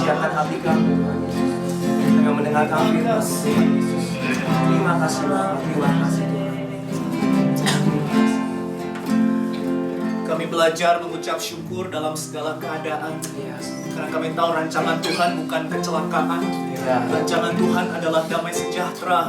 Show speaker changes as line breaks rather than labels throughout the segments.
mengerjakan hati kami, Tuhan Yesus, dengan mendengarkan firman Tuhan Yesus. Terima kasih Bapa, terima kasih Tuhan.
Kami belajar mengucap syukur dalam segala keadaan. Karena kami tahu rancangan Tuhan bukan kecelakaan. Rancangan Tuhan adalah damai sejahtera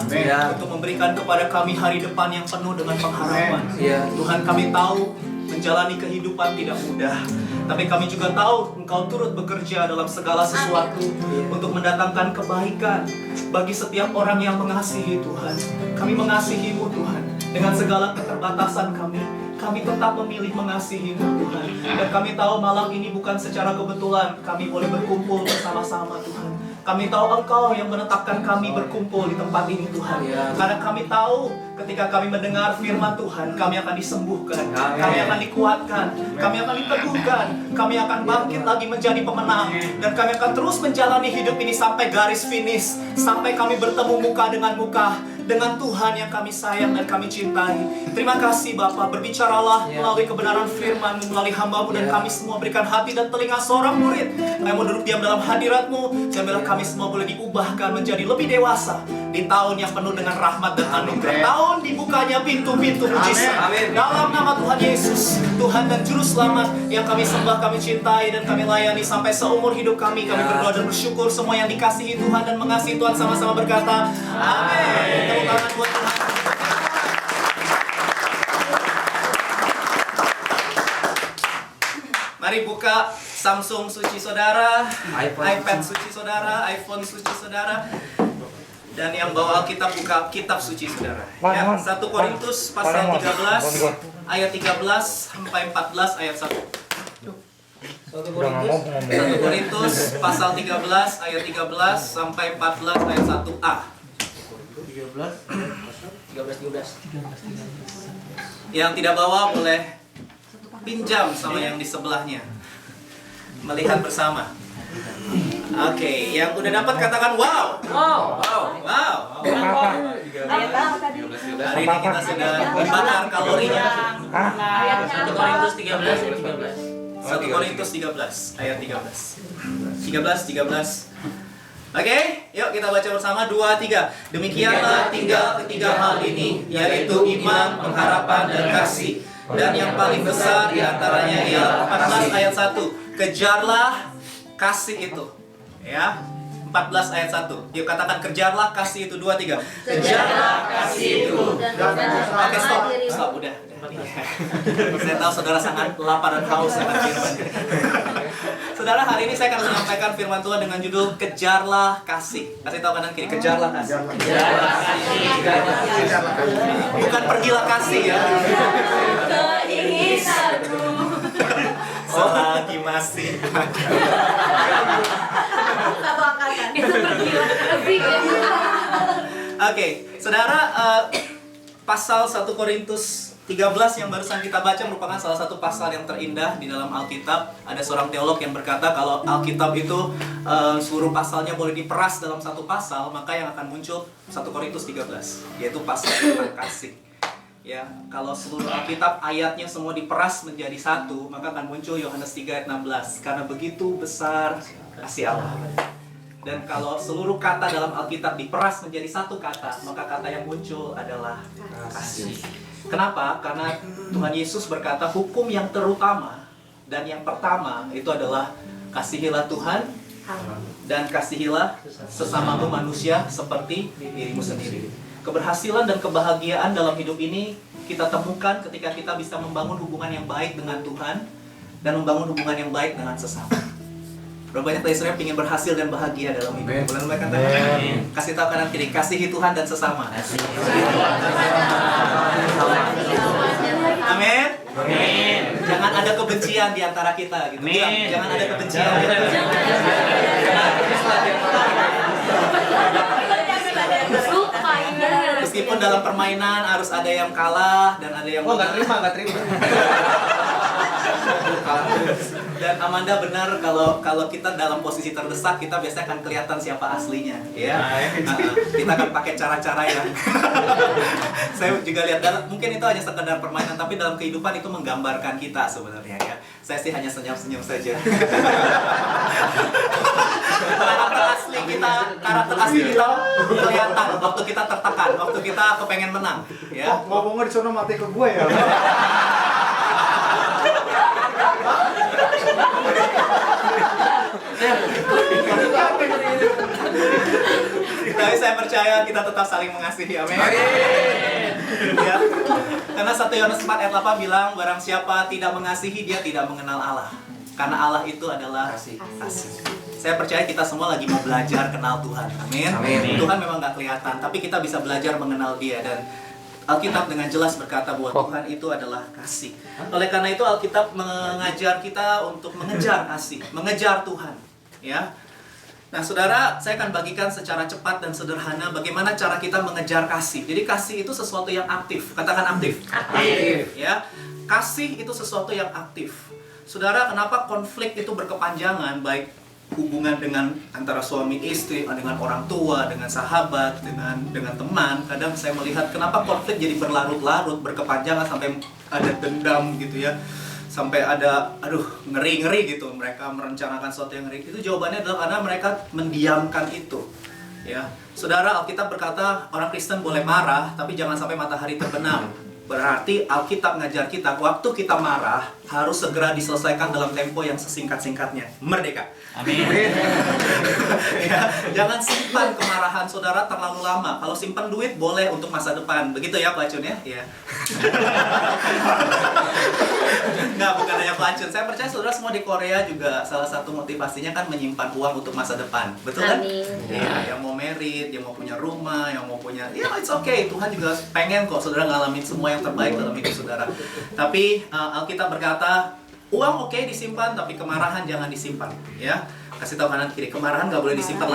untuk memberikan kepada kami hari depan yang penuh dengan pengharapan. Tuhan, kami tahu menjalani kehidupan tidak mudah, tapi kami juga tahu Engkau turut bekerja dalam segala sesuatu untuk mendatangkan kebaikan bagi setiap orang yang mengasihi Tuhan. Kami mengasihi-Mu Tuhan. Dengan segala keterbatasan kami tetap memilih mengasihi-Mu Tuhan. Dan kami tahu malam ini bukan secara kebetulan kami boleh berkumpul bersama-sama Tuhan. Kami tahu Engkau yang menetapkan kami berkumpul di tempat ini Tuhan. Karena kami tahu ketika kami mendengar firman Tuhan, kami akan disembuhkan, kami akan dikuatkan, kami akan diteguhkan, kami akan bangkit lagi menjadi pemenang. Dan kami akan terus menjalani hidup ini sampai garis finish, sampai kami bertemu muka dengan Tuhan yang kami sayang dan kami cintai. Terima kasih Bapa, berbicaralah melalui kebenaran firman-Mu, melalui hamba-Mu, dan kami semua berikan hati dan telinga seorang murid yang mau duduk diam dalam hadirat-Mu. Dan biarlah kami semua boleh diubahkan menjadi lebih dewasa di tahun yang penuh dengan rahmat dan anugerah. Tahun dibukanya pintu-pintu mujizat. Dalam nama Tuhan Yesus, Tuhan dan Juru Selamat yang kami sembah, kami cintai, dan kami layani sampai seumur hidup kami. Kami berdoa dan bersyukur semua yang dikasihi Tuhan dan mengasihi Tuhan sama-sama berkata, amin. Tepuk tangan buat Tuhan. Mari buka Samsung suci saudara, iPad suci saudara, iPhone suci saudara. Dan yang bawa Alkitab buka kitab suci saudara. Ya, 1 Korintus pasal 13 ayat 13 sampai 14 ayat 1. 1 Korintus pasal 13 ayat 13 sampai 14 ayat 1a. 13. Yang tidak bawa boleh pinjam sama yang di sebelahnya. Melihat bersama. Oke, yang udah dapat katakan wow. Hari ini kita sudah membakar kalorinya.
1 Korintus 13 ayat 13.
1 Korintus 13 ayat 13. Oke, yuk kita baca bersama 2, 3. Demikianlah tinggal ketiga hal ini, yaitu iman, pengharapan, dan kasih. Dan yang paling besar diantaranya ialah 14 ayat 1. Kejarlah kasih itu. Ya, 14 ayat 1. Yuk katakan kejarlah kasih itu. 2, 3. Kejarlah kasih itu. Oke, stop, udah. Saya tahu saudara sangat lapar dan haus akan firman. Saudara, hari ini saya akan menyampaikan firman Tuhan dengan judul Kejarlah Kasih. Kasih tahu kanan kiri, kejarlah kasih. Kejarlah kasih. Bukan pergilah kasih ya. Selagi masih
Satu angkatan.
Oke, saudara, pasal 1 Korintus 13 yang barusan kita baca merupakan salah satu pasal yang terindah di dalam Alkitab. Ada seorang teolog yang berkata kalau Alkitab itu seluruh pasalnya boleh diperas dalam satu pasal, maka yang akan muncul 1 Korintus 13, yaitu pasal tentang kasih. Ya, kalau seluruh Alkitab ayatnya semua diperas menjadi satu, maka akan muncul Yohanes 3 ayat 16. Karena begitu besar kasih Allah. Dan kalau seluruh kata dalam Alkitab diperas menjadi satu kata, maka kata yang muncul adalah kasih. Kenapa? Karena Tuhan Yesus berkata hukum yang terutama dan yang pertama itu adalah kasihilah Tuhan dan kasihilah sesamamu manusia seperti dirimu sendiri. Keberhasilan dan kebahagiaan dalam hidup ini kita temukan ketika kita bisa membangun hubungan yang baik dengan Tuhan dan membangun hubungan yang baik dengan sesama. Berapa banyak dari saudara ingin berhasil dan bahagia dalam hidup? Boleh mereka katakan? Kasih tahu kanan kiri, kasihi Tuhan dan sesama. Amin. Jangan ada kebencian di antara kita gitu. Jangan ada kebencian. Meskipun dalam permainan harus ada yang kalah dan ada yang
nggak terima.
Dan Amanda benar kalau kita dalam posisi terdesak, kita biasanya akan kelihatan siapa aslinya, ya. Kita akan pakai cara-cara yang saya juga lihat, dan mungkin itu hanya sekedar permainan, tapi dalam kehidupan itu menggambarkan kita sebenarnya, ya. Saya sih hanya senyum-senyum saja. karakter asli kita kelihatan waktu kita tertekan, waktu kita kepengen menang, ya.
Ngomongnya di sana mati ke gue ya.
Tapi saya percaya kita tetap saling mengasihi, amin. Ya. Karena 1 Yohanes 4 ayat 8 bilang, barang siapa tidak mengasihi, dia tidak mengenal Allah. Karena Allah itu adalah kasih. Saya percaya kita semua lagi mau belajar kenal Tuhan, amin. Tuhan memang gak kelihatan, tapi kita bisa belajar mengenal Dia. Dan Alkitab dengan jelas berkata bahwa Tuhan itu adalah kasih. Oleh karena itu Alkitab mengajar kita untuk mengejar kasih, mengejar Tuhan, ya. Nah, saudara, saya akan bagikan secara cepat dan sederhana bagaimana cara kita mengejar kasih. Jadi kasih itu sesuatu yang aktif. Katakan aktif. Aktif, ya. Kasih itu sesuatu yang aktif. Saudara, kenapa konflik itu berkepanjangan, baik hubungan dengan antara suami istri, dengan orang tua, dengan sahabat, dengan teman. Kadang saya melihat kenapa konflik jadi berlarut-larut, berkepanjangan sampai ada dendam gitu, ya. Sampai ada, ngeri-ngeri gitu, mereka merencanakan sesuatu yang ngeri. Itu jawabannya adalah karena mereka mendiamkan itu, ya. Saudara, Alkitab berkata orang Kristen boleh marah, tapi jangan sampai matahari terbenam. Berarti Alkitab ngajar kita, waktu kita marah harus segera diselesaikan dalam tempo yang sesingkat-singkatnya. Merdeka. Amin. Ya, jangan simpan kemarahan saudara terlalu lama. Kalau simpan duit boleh untuk masa depan. Begitu ya pelacun ya? Ya. Nggak, bukan hanya pelacun. Saya percaya saudara semua di Korea juga salah satu motivasinya kan menyimpan uang untuk masa depan. Betul kan? Ya, yang mau merit, yang mau punya rumah, yang mau punya, ya it's okay. Tuhan juga pengen kok saudara ngalamin semua yang terbaik dalam hidup saudara. Tapi Alkitab berkata, uang oke disimpan, tapi kemarahan jangan disimpan, ya. Kasih tahu kanan kiri, kemarahan nggak boleh disimpan.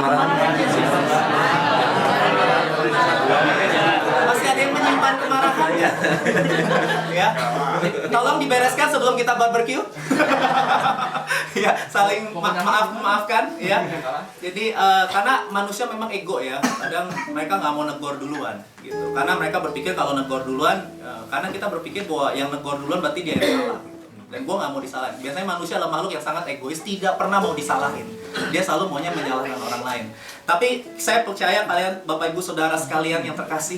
Masih ada yang menyimpan kemarahan ya? Ya, tolong dibereskan sebelum kita barbecue. Ya, saling maafkan, ya. Jadi karena manusia memang ego ya, kadang mereka nggak mau negor duluan, gitu. Karena mereka berpikir kalau negor duluan, karena kita berpikir bahwa yang negor duluan berarti dia yang salah. Dan gue gak mau disalahin. Biasanya manusia adalah makhluk yang sangat egois, tidak pernah mau disalahin. Dia selalu maunya menyalahkan orang lain. Tapi saya percaya kalian, Bapak Ibu Saudara sekalian yang terkasih,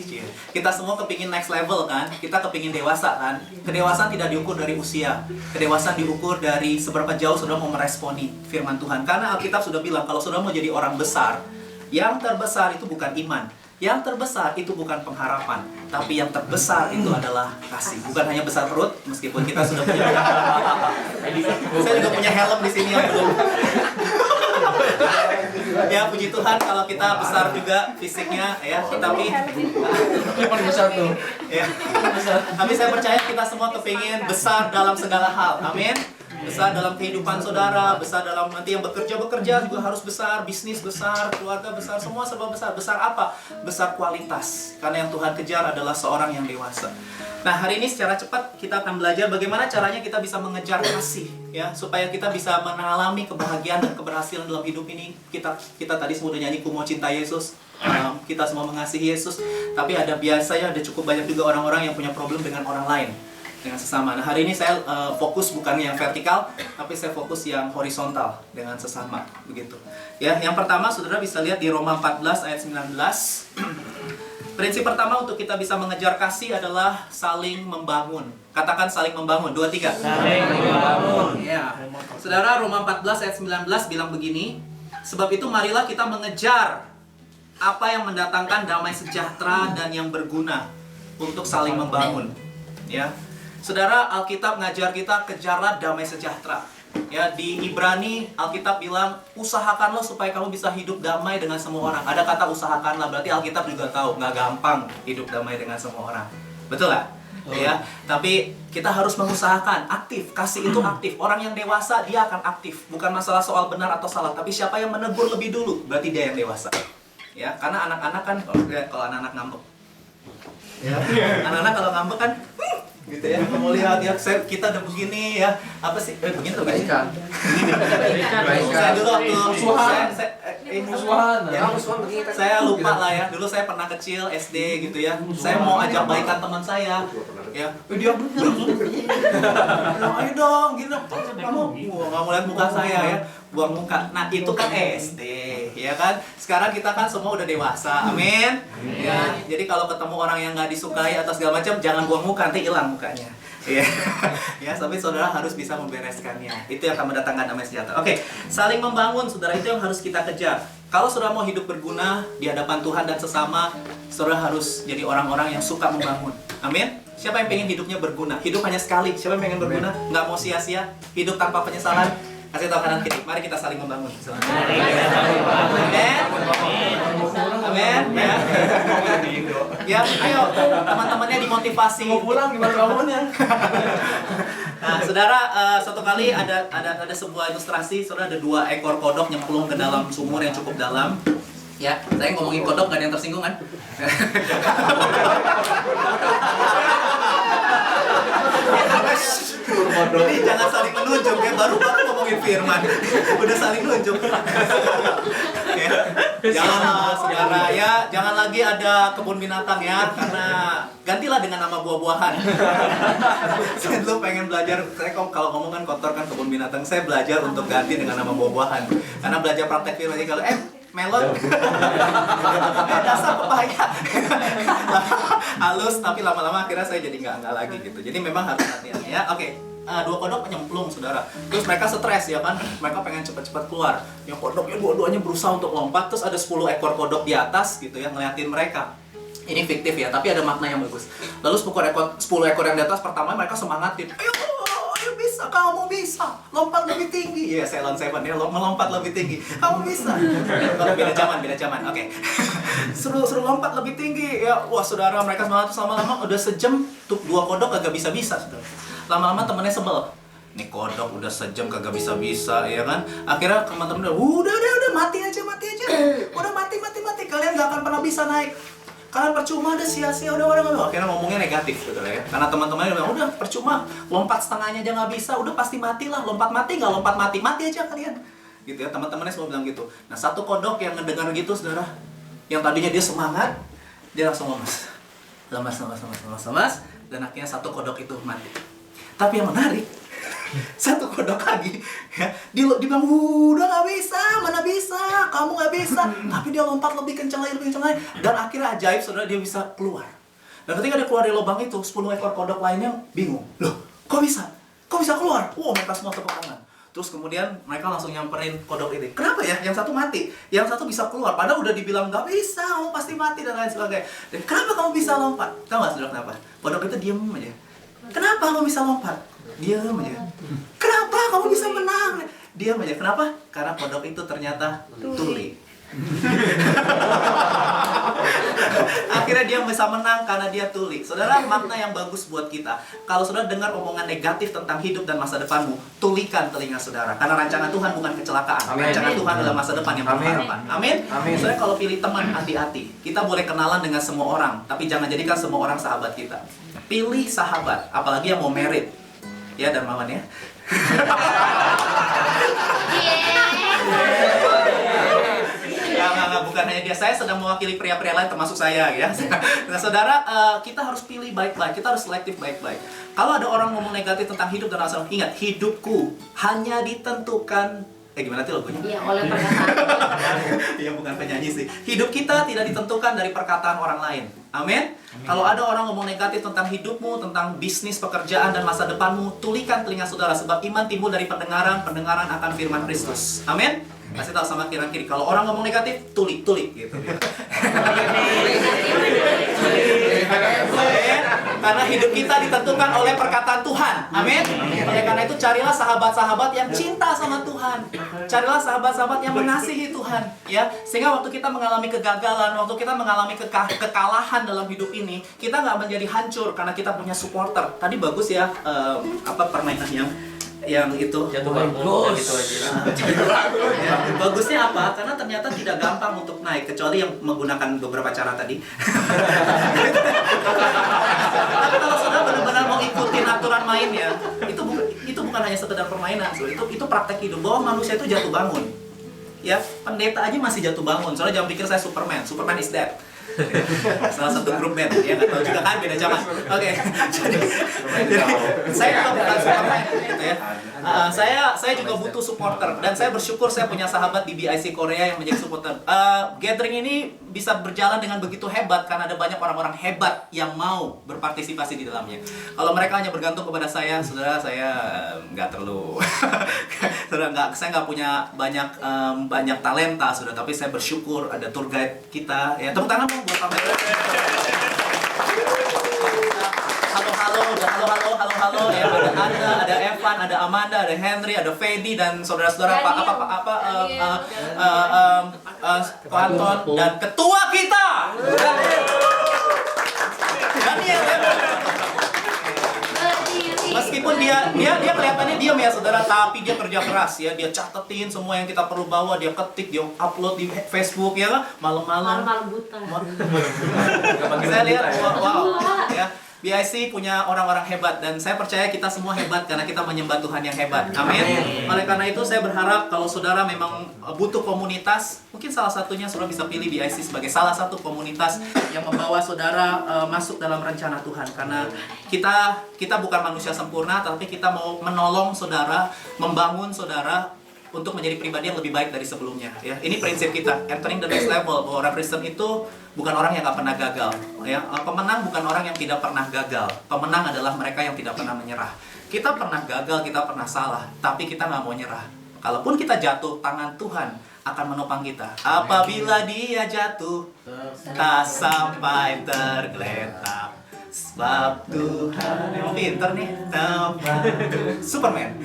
kita semua kepingin next level kan? Kita kepingin dewasa kan? Kedewasaan tidak diukur dari usia. Kedewasaan diukur dari seberapa jauh saudara mau meresponi firman Tuhan. Karena Alkitab sudah bilang, kalau saudara mau jadi orang besar, yang terbesar itu bukan iman. Yang terbesar itu bukan pengharapan, tapi yang terbesar itu adalah kasih. Bukan hanya besar perut, meskipun kita sudah punya. Saya juga punya helm di sini yang belum. Ya, puji Tuhan kalau kita besar juga fisiknya, ya. Tapi besar tuh. Ya. Tapi saya percaya kita semua kepingin besar dalam segala hal. Amin. Besar dalam kehidupan saudara, besar dalam nanti yang bekerja juga harus besar, bisnis besar, keluarga besar, semua serba besar. Besar apa? Besar kualitas. Karena yang Tuhan kejar adalah seorang yang dewasa. Nah, hari ini secara cepat kita akan belajar bagaimana caranya kita bisa mengejar kasih, ya, supaya kita bisa mengalami kebahagiaan dan keberhasilan dalam hidup ini. Kita tadi semua udah nyanyi Ku Mau Cinta Yesus. Kita semua mengasihi Yesus, tapi biasanya ada cukup banyak juga orang-orang yang punya problem dengan orang lain, dengan sesama. Nah, hari ini saya fokus bukan yang vertikal, tapi saya fokus yang horizontal dengan sesama, begitu. Ya, yang pertama saudara bisa lihat di Roma 14 ayat 19. Prinsip pertama untuk kita bisa mengejar kasih adalah saling membangun. Katakan saling membangun. 2, 3. Saling membangun. Ya. Saudara, Roma 14 ayat 19 bilang begini, sebab itu marilah kita mengejar apa yang mendatangkan damai sejahtera dan yang berguna untuk saling membangun. Ya. Saudara, Alkitab ngajar kita kejarlah damai sejahtera. Ya, di Ibrani Alkitab bilang usahakanlah supaya kamu bisa hidup damai dengan semua orang. Ada kata usahakanlah, berarti Alkitab juga tahu nggak gampang hidup damai dengan semua orang. Betul nggak? Ya, tapi kita harus mengusahakan, aktif. Kasih itu aktif. Orang yang dewasa dia akan aktif. Bukan masalah soal benar atau salah, tapi siapa yang menegur lebih dulu, berarti dia yang dewasa. Ya, karena anak-anak kan kalau anak-anak ngambek. Ya, anak-anak kalau ngambek kan gitu ya. Kamu lihat ya, kita udah begini ya. Apa sih? Begini tuh guys. Saya dulu waktu saya lupa lah ya. Dulu saya pernah kecil SD gitu ya. Saya mau ajak baikan teman saya. Ya, dia ayo dong, gitu. Kamu nggak mau lihat muka saya ya, buang muka. Nah itu kan SD, ya kan. Sekarang kita kan semua udah dewasa, amin. Ya, jadi kalau ketemu orang yang nggak disukai atau segala macam, jangan buang muka, nanti hilang mukanya. Ya, ya, tapi saudara harus bisa membereskannya. Itu yang akan mendatangkan damai sejahtera. Oke, saling membangun, saudara, itu yang harus kita kejar. Kalau saudara mau hidup berguna di hadapan Tuhan dan sesama, saudara harus jadi orang-orang yang suka membangun. Amin. Siapa yang pengen hidupnya berguna? Hidup hanya sekali. Siapa yang pengen berguna? Nggak mau sia-sia. Hidup tanpa penyesalan. Kasih tahu kanan kiri. Mari kita saling membangun. Amin. Amin. Ya. Ya, ayo teman-temannya dimotivasi. Mau pulang gimana bangunnya? Nah, saudara, suatu kali ada sebuah ilustrasi. Saudara, ada 2 ekor kodok nyemplung ke dalam sumur yang cukup dalam. Ya, saya ngomongin kodok, gak ada yang tersinggung kan? Jadi jangan saling menunjuk ya, baru ngomongin firman. Udah saling nunjuk. Ya. Jangan saudara ya, jangan lagi ada kebun binatang ya, karena gantilah dengan nama buah-buahan. Saya dulu pengen belajar, saya kalau ngomong kan kotor kan kebun binatang, saya belajar untuk ganti dengan nama buah-buahan. Karena belajar praktek firman kalau melon, dasar pepaya, halus, tapi lama-lama akhirnya saya jadi nggak lagi gitu. Jadi memang harus hati-hati ya. Oke, 2 kodok nyemplung saudara. Terus mereka stres ya kan, mereka pengen cepat-cepat keluar. Yang kodoknya dua-duanya berusaha untuk lompat. Terus ada 10 ekor kodok di atas gitu ya, ngeliatin mereka. Ini fiktif ya, tapi ada makna yang bagus. Lalu 10 ekor yang di atas pertama mereka semangatin. Ayo bisa, kamu bisa, lompat lebih tinggi. Ya, Ceylon Seven ya, melompat lebih tinggi. Kamu bisa. Beda zaman. Oke. Seru lompat lebih tinggi. Ya, wah saudara, mereka semangat terus lama-lama udah sejam tuh 2 kodok kagak bisa-bisa, saudara. Lama-lama temennya sebel. Nih kodok udah sejam kagak bisa-bisa, ya kan? Akhirnya teman-teman udah mati aja. Udah mati. Kalian gak akan pernah bisa naik. Kalian percuma, udah sia-sia, udah. Akhirnya ngomongnya negatif gitu ya. Karena teman-temannya bilang, udah percuma, lompat setengahnya aja nggak bisa, udah pasti matilah. Lompat mati aja kalian. Gitu ya, teman-temannya semua bilang gitu. Nah, 1 kodok yang ngedengar gitu, saudara, yang tadinya dia semangat, dia langsung lemas, dan akhirnya 1 kodok itu mati. Tapi yang menarik, 1 kodok lagi, ya, dia bilang, udah nggak bisa, mana bisa, kamu nggak bisa. Tapi dia lompat lebih kencang lagi, dan akhirnya ajaib, saudara, dia bisa keluar. Dan ketika dia keluar dari lubang itu, 10 ekor kodok lainnya bingung, loh, kok bisa keluar? Wow, mereka semua tepuk tangan. Terus kemudian mereka langsung nyamperin kodok ini. Kenapa ya? Yang 1 mati, yang 1 bisa keluar. Padahal udah dibilang nggak bisa, kamu pasti mati dan lain sebagainya. Dan kenapa kamu bisa lompat? Tahu nggak saudara kenapa? Kodok itu diem aja. Kenapa kamu bisa lompat? Diam aja. Kenapa kamu bisa menang? Diam aja. Kenapa? Karena kodok itu ternyata tuli. Akhirnya dia bisa menang karena dia tuli. Saudara, makna yang bagus buat kita. Kalau saudara dengar omongan negatif tentang hidup dan masa depanmu, tulikan telinga saudara. Karena rancangan Tuhan bukan kecelakaan.
Amin.
Rancangan Tuhan adalah masa depan yang berharapan. Amin. Saudara, kalau pilih teman, hati-hati. Kita boleh kenalan dengan semua orang, tapi jangan jadikan semua orang sahabat kita. Pilih sahabat, apalagi yang mau merit. Ya, dan Maman ya. Ya, bukan hanya dia. Saya sedang mewakili pria-pria lain termasuk saya ya. Nah, saudara, kita harus pilih baik-baik. Kita harus selektif baik-baik. Kalau ada orang ngomong negatif tentang hidup dan rasa, ingat, hidupku hanya ditentukan gimana tuh lagunya?
Iya, oleh perkataan.
Iya, bukan penyanyi sih. Hidup kita tidak ditentukan dari perkataan orang lain. Amin. Kalau ada orang ngomong negatif tentang hidupmu, tentang bisnis, pekerjaan, dan masa depanmu, tulikan telinga saudara, sebab iman timbul dari pendengaran akan firman Kristus. Amin. Kasih tahu sama kiri. Kalau orang ngomong negatif, tuli gitu. Karena hidup kita ditentukan oleh perkataan Tuhan. Amin. Oleh karena itu carilah sahabat-sahabat yang cinta sama Tuhan. Carilah sahabat-sahabat yang mengasihi Tuhan, ya. Sehingga waktu kita mengalami kegagalan, waktu kita mengalami kekalahan dalam hidup ini, kita nggak menjadi hancur karena kita punya supporter. Tadi bagus ya, permainan yang itu
Jatuh bangun gitu aja.
Ya, bagusnya apa? Karena ternyata tidak gampang untuk naik, kecuali yang menggunakan beberapa cara tadi. Tapi kalau saudara benar-benar mau ikut aturan mainnya itu bukan hanya sekedar permainan, itu praktek hidup bahwa manusia itu jatuh bangun. Ya, pendeta aja masih jatuh bangun. Soalnya jangan pikir saya Superman is dead. Salah satu grup band, ya nggak tahu juga kan, beda zaman. Oke, jadi saya juga bukan Superman gitu ya. Saya juga butuh supporter dan saya bersyukur saya punya sahabat di BIC Korea yang menjadi supporter. Gathering ini bisa berjalan dengan begitu hebat karena ada banyak orang-orang hebat yang mau berpartisipasi di dalamnya. Kalau mereka hanya bergantung kepada saya, saudara, saya nggak terlalu, saya nggak punya banyak talenta, saudara. Tapi saya bersyukur ada tour guide kita. Ya, tepuk tangan dong buat Pak Halo, ya, ada Anda, ada Evan, ada Amanda, ada Henry, ada Fedi dan saudara-saudara Pak Anton dan ketua kita. Daniel. Meskipun dia kelihatannya diam ya saudara, tapi dia kerja keras ya, dia catetin semua yang kita perlu bawa, dia ketik, dia upload di Facebook ya kan, malam-malam
buta.
Saya lihat wow ya. BIC punya orang-orang hebat dan saya percaya kita semua hebat karena kita menyembah Tuhan yang hebat. Amin. Oleh karena itu saya berharap kalau saudara memang butuh komunitas, mungkin salah satunya saudara bisa pilih BIC sebagai salah satu komunitas yang membawa saudara masuk dalam rencana Tuhan. Karena kita bukan manusia sempurna, tapi kita mau menolong saudara, membangun saudara untuk menjadi pribadi yang lebih baik dari sebelumnya. Ya, ini prinsip kita, entering the next level. Bahwa represent itu bukan orang yang nggak pernah gagal. Ya, pemenang bukan orang yang tidak pernah gagal. Pemenang adalah mereka yang tidak pernah menyerah. Kita pernah gagal, kita pernah salah, tapi kita nggak mau nyerah. Kalaupun kita jatuh, tangan Tuhan akan menopang kita. Apabila dia jatuh, tak sampai tergeletak. Sebab Tuhan yang pinter nih, Superman.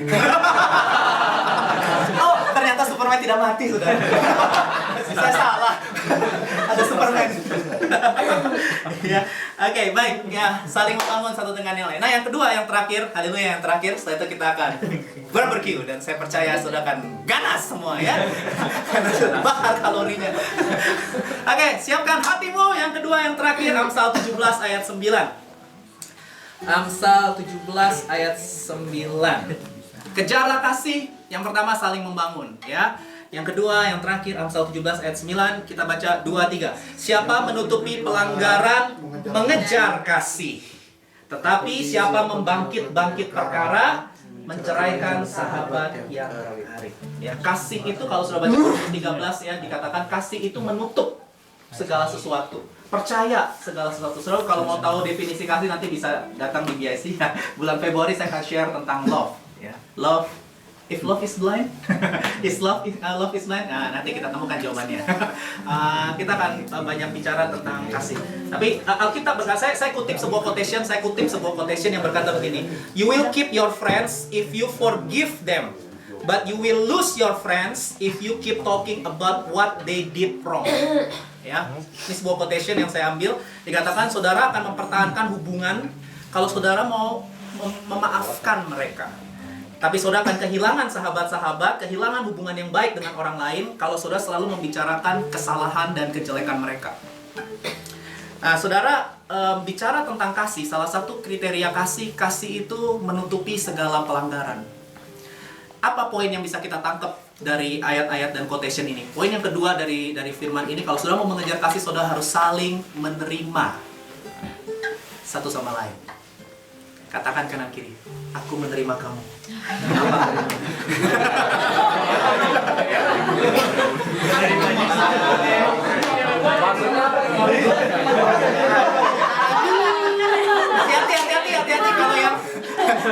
Oh, ternyata Superman tidak mati sudah. Saya salah. Ada Superman. Ya, oke, baik. Ya, saling membangun satu dengan yang lain. Nah, yang kedua, yang terakhir, haleluya, yang terakhir. Setelah itu kita akan barbecue dan saya percaya sudah akan ganas semua ya. Karena sudah bakar kalorinya. Oke, siapkan hatimu. Yang kedua, yang terakhir, Amsal 17 ayat 9. Amsal 17 ayat 9. Kejarlah kasih. Yang pertama saling membangun ya. Yang kedua, yang terakhir Amsal 17 ayat 9. Kita baca 2-3. Siapa menutupi pelanggaran mengejar kasih, tetapi siapa membangkit-bangkit perkara menceraikan sahabat yang karib. Ya, kasih itu kalau sudah baca 13 ya, dikatakan kasih itu menutup segala sesuatu. Percaya segala sesuatu. Saudara kalau mau tahu definisi kasih nanti bisa datang di BIC ya. Bulan Februari saya akan share tentang love ya. Love, if love is blind, love is blind. Nah, nanti kita temukan jawabannya. Kita akan banyak bicara tentang kasih. Tapi Alkitab berkata, saya kutip sebuah quotation yang berkata begini. You will keep your friends if you forgive them, but you will lose your friends if you keep talking about what they did wrong. Ya, ini sebuah quotation yang saya ambil. Dikatakan saudara akan mempertahankan hubungan kalau saudara mau memaafkan mereka. Tapi saudara akan kehilangan sahabat-sahabat, kehilangan hubungan yang baik dengan orang lain kalau saudara selalu membicarakan kesalahan dan kejelekan mereka. Nah, saudara bicara tentang kasih, salah satu kriteria kasih itu menutupi segala pelanggaran. Apa poin yang bisa kita tangkap dari ayat-ayat dan quotation ini? Poin yang kedua dari firman ini, kalau saudara mau mengejar kasih, saudara harus saling menerima satu sama lain. Katakan kanan kiri, aku menerima kamu. Hati-hati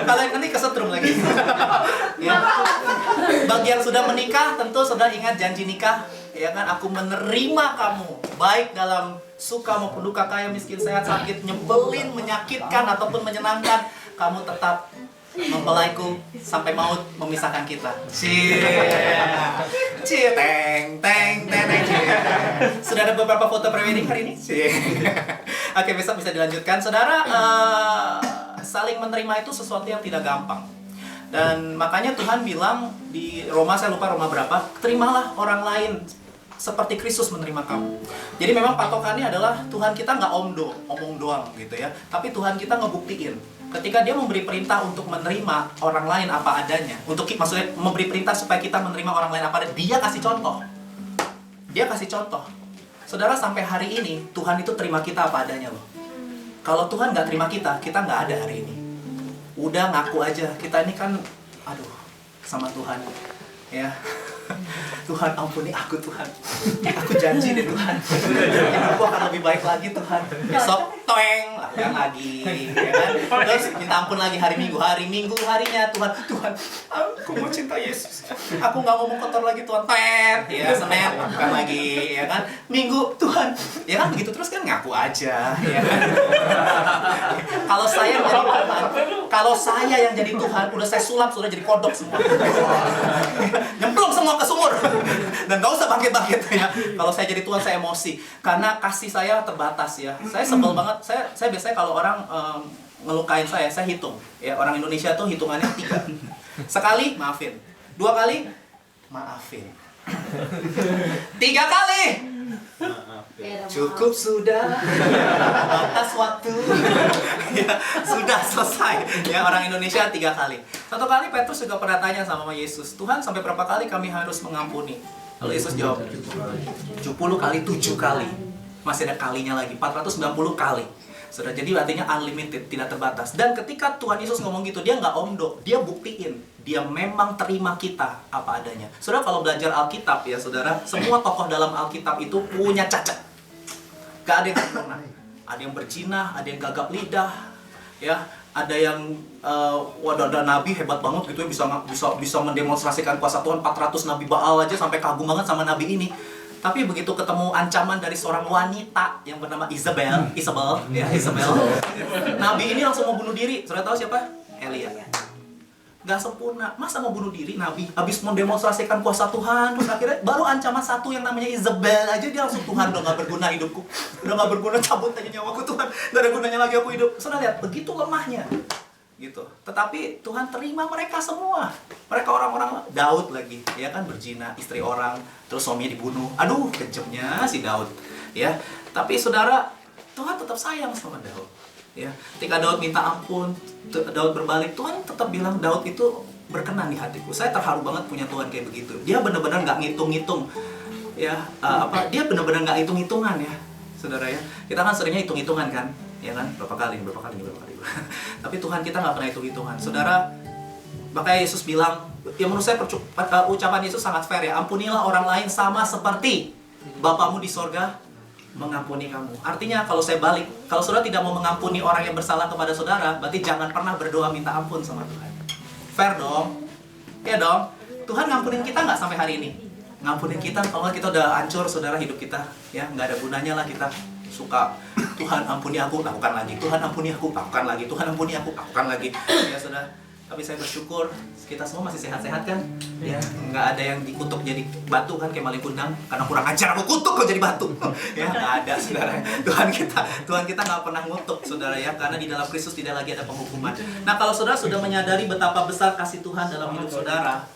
kalau yang nanti kesetrum lagi. Ya. Bagi yang sudah menikah, tentu saudara ingat janji nikah, ya kan? Aku menerima kamu, baik dalam suka maupun duka, kaya, miskin, sehat, sakit, nyebelin, menyakitkan ataupun menyenangkan, kamu tetap mempelaiku sampai maut memisahkan kita. Teng. Sudah ada beberapa foto prewedding hari ini? Oke, besok bisa dilanjutkan. Saudara, saling menerima itu sesuatu yang tidak gampang. Dan makanya Tuhan bilang di Roma, saya lupa Roma berapa, terimalah orang lain seperti Kristus menerima kamu. Jadi memang patokannya adalah Tuhan kita nggak omong doang gitu ya, tapi Tuhan kita ngebuktiin ketika dia memberi perintah untuk menerima orang lain apa adanya, maksudnya memberi perintah supaya kita menerima orang lain apa adanya, dia kasih contoh. Dia kasih contoh. Saudara, sampai hari ini Tuhan itu terima kita apa adanya loh. Kalau Tuhan nggak terima kita, kita nggak ada hari ini. Udah ngaku aja, kita ini kan, aduh, sama Tuhan, ya. Tuhan ampuni aku Tuhan, aku janji deh Tuhan, aku akan lebih baik lagi Tuhan. Besok toeng lakukan lagi, ya kan? Terus minta ampun lagi hari Minggu harinya Tuhan, aku mau cinta Yesus, aku nggak mau kotor lagi Tuhan. Ya Senin lakukan lagi, ya kan? Minggu Tuhan, ya kan begitu terus kan ngaku aja, ya kan? Kalau saya yang jadi Tuhan, udah saya sulap sudah jadi kodok semua, nyemplung semua ke sumur dan gak usah bangkit-bangkit ya. Kalau saya jadi Tuhan, saya emosi karena kasih saya terbatas ya. Saya sebel banget. Saya biasanya kalau orang ngelukain saya hitung ya. Orang Indonesia tuh hitungannya 3. Sekali maafin, 2 kali maafin, 3 kali cukup sudah, batas waktu ya, sudah selesai ya. Orang Indonesia 3 kali. Satu kali Petrus juga pernah tanya sama Yesus, Tuhan sampai berapa kali kami harus mengampuni? Lalu Yesus jawab 70 kali 7 kali. Masih ada kalinya lagi, 490 kali. Sudah, jadi artinya unlimited, tidak terbatas. Dan ketika Tuhan Yesus ngomong gitu, dia nggak omdo, dia buktiin, dia memang terima kita apa adanya. Saudara, kalau belajar Alkitab ya saudara, semua tokoh dalam Alkitab itu punya cacat. Gak ada yang sempurna. Ada yang berzina, ada yang gagap lidah, ya, ada yang ada nabi hebat banget gitu, bisa mendemonstrasikan kuasa Tuhan. 400 nabi Baal aja sampai kagum banget sama nabi ini. Tapi begitu ketemu ancaman dari seorang wanita yang bernama Isabel, nabi ini langsung mau bunuh diri. Saudara tahu siapa? Elia. Gak sempurna. Masa mau bunuh diri nabi? Habis mendemonstrasikan kuasa Tuhan, terus akhirnya baru ancaman satu yang namanya Isabel aja dia langsung, Tuhan udah gak berguna hidupku, udah gak berguna, cabut aja nyawaku Tuhan, gak ada gunanya lagi aku hidup. Saudara lihat, begitu lemahnya gitu. Tetapi Tuhan terima mereka semua. Mereka orang-orang, Daud lagi, ya kan, berzina, istri orang, terus suaminya dibunuh. Aduh, kejamnya si Daud, ya. Tapi saudara, Tuhan tetap sayang sama Daud, ya. Ketika Daud minta ampun, Daud berbalik, Tuhan tetap bilang Daud itu berkenan di hatiku. Saya terharu banget punya Tuhan kayak begitu. Dia benar-benar nggak ngitung-ngitung, ya. Dia benar-benar nggak hitung-hitungan ya, saudara ya. Kita kan seringnya hitung-hitungan kan, ya kan, berapa kali. Tapi Tuhan kita nggak pernah hitung-hitungan, saudara. Makanya Yesus bilang, ya menurut saya ucapan Yesus sangat fair ya. Ampunilah orang lain sama seperti Bapamu di sorga mengampuni kamu. Artinya kalau saya balik, kalau saudara tidak mau mengampuni orang yang bersalah kepada saudara, berarti jangan pernah berdoa minta ampun sama Tuhan. Fair dong? Ya dong. Tuhan ngampunin kita nggak sampai hari ini? Ngampunin kita kalau kita udah hancur saudara hidup kita, ya nggak ada gunanya lah kita suka Tuhan ampuni aku, lakukan lagi. Tuhan ampuni aku, lakukan lagi. Tuhan ampuni aku, lakukan lagi. Ya saudara. Tapi saya bersyukur kita semua masih sehat-sehat kan? Ya, nggak ada yang dikutuk jadi batu kan kayak maling kundang karena kurang ajar aku kutuk kok jadi batu. Ya, nggak ada saudara. Tuhan kita nggak pernah ngutuk saudara ya, karena di dalam Kristus tidak lagi ada penghukuman. Nah, kalau saudara sudah menyadari betapa besar kasih Tuhan dalam hidup saudara,